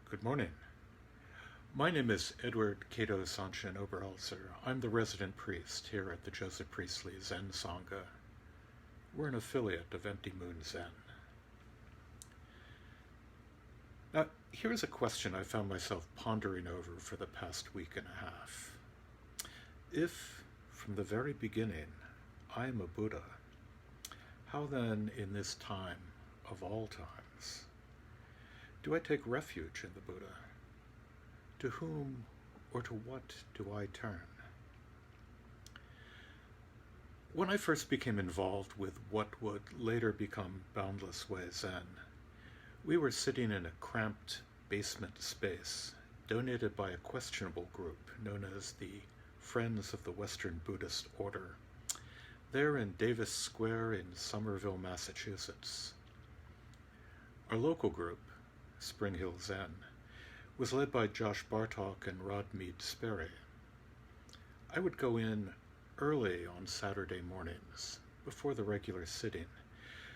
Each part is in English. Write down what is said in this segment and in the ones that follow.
Good morning. My name is Edward Cato Sanchin Oberholtzer. I'm the resident priest here at the Joseph Priestley Zen Sangha. We're an affiliate of Empty Moon Zen. Now, here's a question I found myself pondering over for the past week and a half. If, from the very beginning, I am a Buddha, how then, in this time of all times, do I take refuge in the Buddha? To whom or to what do I turn? When I first became involved with what would later become Boundless Way Zen, we were sitting in a cramped basement space donated by a questionable group known as the Friends of the Western Buddhist Order, there in Davis Square in Somerville, Massachusetts. Our local group, Spring Hill Zen, was led by Josh Bartok and Rod Mead Sperry. I would go in early on Saturday mornings, before the regular sitting,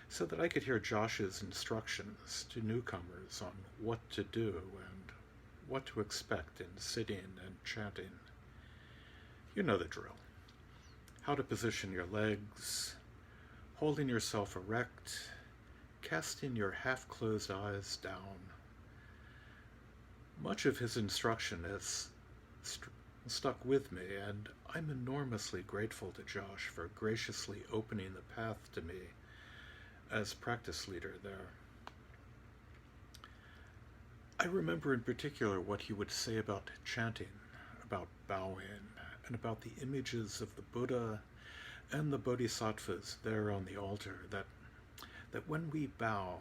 so that I could hear Josh's instructions to newcomers on what to do and what to expect in sitting and chanting. You know the drill. How to position your legs, holding yourself erect, casting your half-closed eyes down. Much of his instruction has stuck with me, and I'm enormously grateful to Josh for graciously opening the path to me as practice leader there. I remember in particular what he would say about chanting, about bowing, and about the images of the Buddha and the Bodhisattvas there on the altar, that when we bow,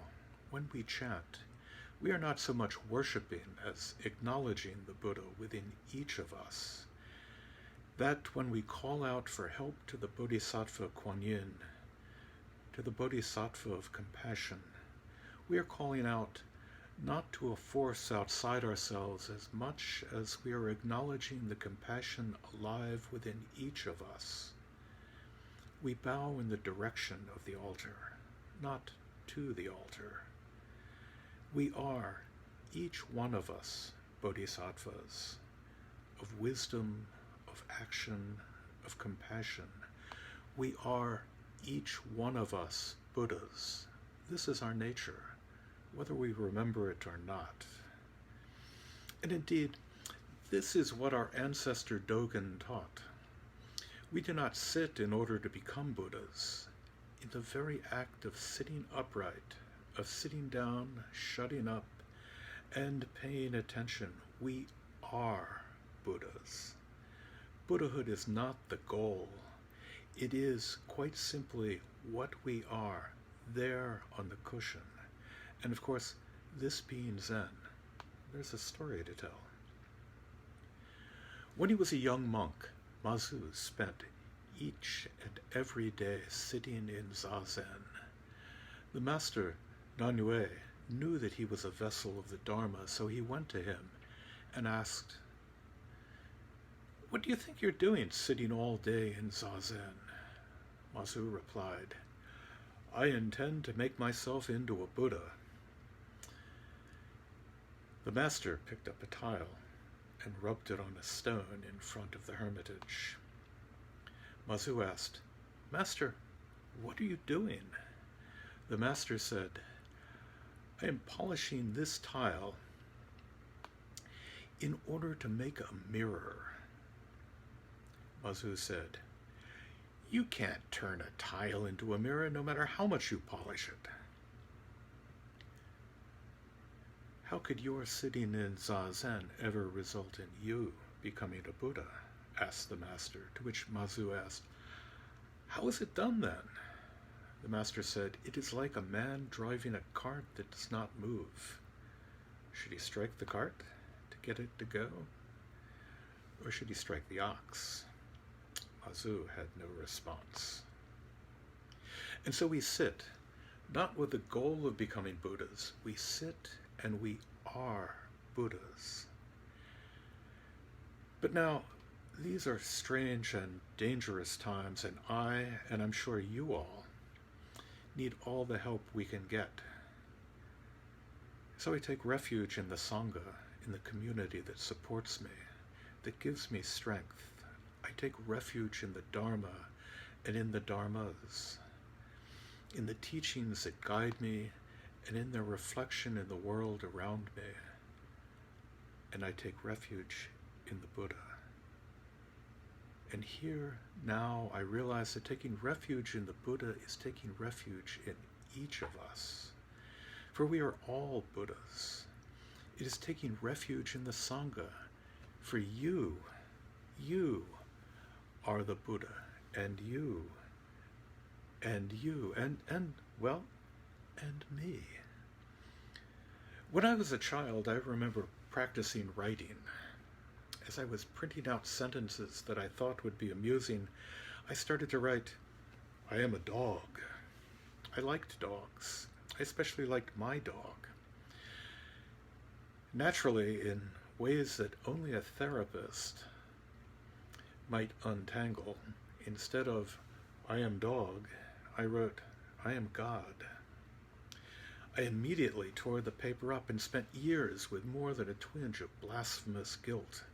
when we chant, we are not so much worshiping as acknowledging the Buddha within each of us. That when we call out for help to the Bodhisattva Kuan Yin, to the Bodhisattva of compassion, we are calling out not to a force outside ourselves as much as we are acknowledging the compassion alive within each of us. We bow in the direction of the altar, not to the altar. We are, each one of us, bodhisattvas, of wisdom, of action, of compassion. We are, each one of us, Buddhas. This is our nature, whether we remember it or not. And indeed, this is what our ancestor Dogen taught. We do not sit in order to become Buddhas. In the very act of sitting upright, of sitting down, shutting up, and paying attention, we are Buddhas. Buddhahood is not the goal. It is quite simply what we are, there on the cushion. And of course, this being Zen, there's a story to tell. When he was a young monk, Mazu spent each and every day sitting in Zazen. The master, Nanyue, knew that he was a vessel of the Dharma, so he went to him and asked, "What do you think you're doing sitting all day in Zazen?" Mazu replied, "I intend to make myself into a Buddha." The master picked up a tile and rubbed it on a stone in front of the hermitage. Mazu asked, "Master, what are you doing?" The master said, "I am polishing this tile in order to make a mirror." Mazu said, "You can't turn a tile into a mirror no matter how much you polish it." "How could your sitting in Zazen ever result in you becoming a Buddha?" asked the master, to which Mazu asked, "How is it done then?" The master said, "It is like a man driving a cart that does not move. Should he strike the cart to get it to go? Or should he strike the ox?" Mazu had no response. And so we sit, not with the goal of becoming Buddhas. We sit and we are Buddhas. But now, these are strange and dangerous times, and I, and I'm sure you all, need all the help we can get. So I take refuge in the Sangha, in the community that supports me, that gives me strength. I take refuge in the Dharma and in the Dharmas, in the teachings that guide me and in their reflection in the world around me. And I take refuge in the Buddha. And here, now, I realize that taking refuge in the Buddha is taking refuge in each of us. For we are all Buddhas. It is taking refuge in the Sangha. For you are the Buddha, and you, and me. When I was a child, I remember practicing writing. As I was printing out sentences that I thought would be amusing, I started to write, "I am a dog." I liked dogs. I especially liked my dog. Naturally, in ways that only a therapist might untangle, instead of "I am dog," I wrote, "I am God." I immediately tore the paper up and spent years with more than a twinge of blasphemous guilt,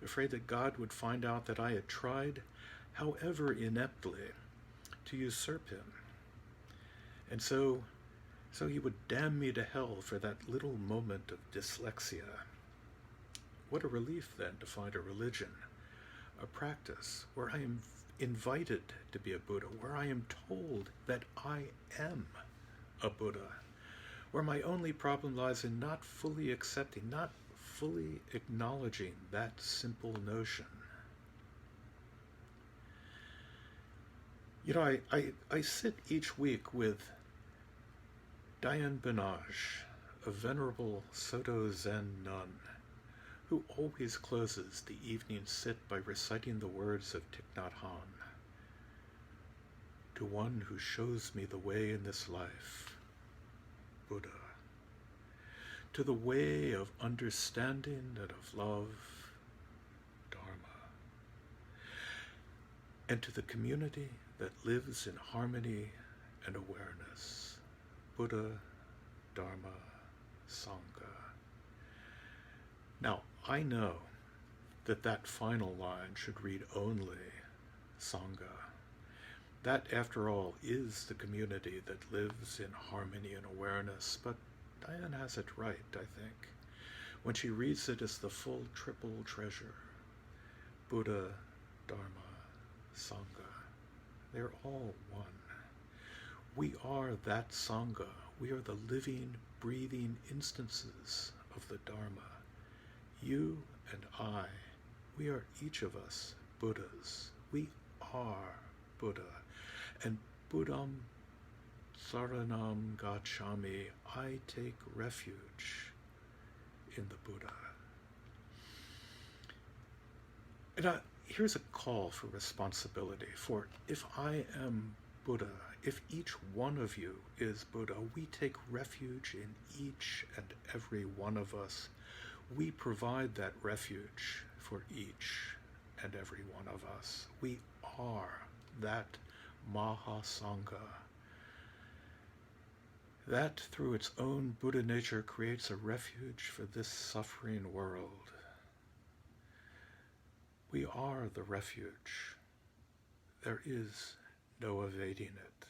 afraid that God would find out that I had tried, however ineptly, to usurp him. And so he would damn me to hell for that little moment of dyslexia. What a relief, then, to find a religion, a practice, where I am invited to be a Buddha, where I am told that I am a Buddha, where my only problem lies in not fully accepting, not fully acknowledging that simple notion. You know, I sit each week with Diane Benage, a venerable Soto Zen nun, who always closes the evening sit by reciting the words of Thich Nhat Hanh. "To one who shows me the way in this life, Buddha. To the way of understanding and of love, Dharma. And to the community that lives in harmony and awareness, Buddha, Dharma, Sangha." Now, I know that final line should read only Sangha. That, after all, is the community that lives in harmony and awareness, but Diane has it right, I think, when she reads it as the full triple treasure. Buddha, Dharma, Sangha. They're all one. We are that Sangha. We are the living, breathing instances of the Dharma. You and I, we are each of us Buddhas. We are Buddha. And Buddham Saranam Gacchami, I take refuge in the Buddha. And here's a call for responsibility. For if I am Buddha, if each one of you is Buddha, we take refuge in each and every one of us. We provide that refuge for each and every one of us. We are that Mahasangha. That, through its own Buddha nature, creates a refuge for this suffering world. We are the refuge. There is no evading it.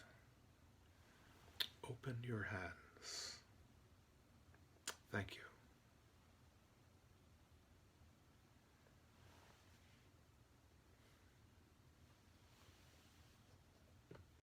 Open your hands. Thank you.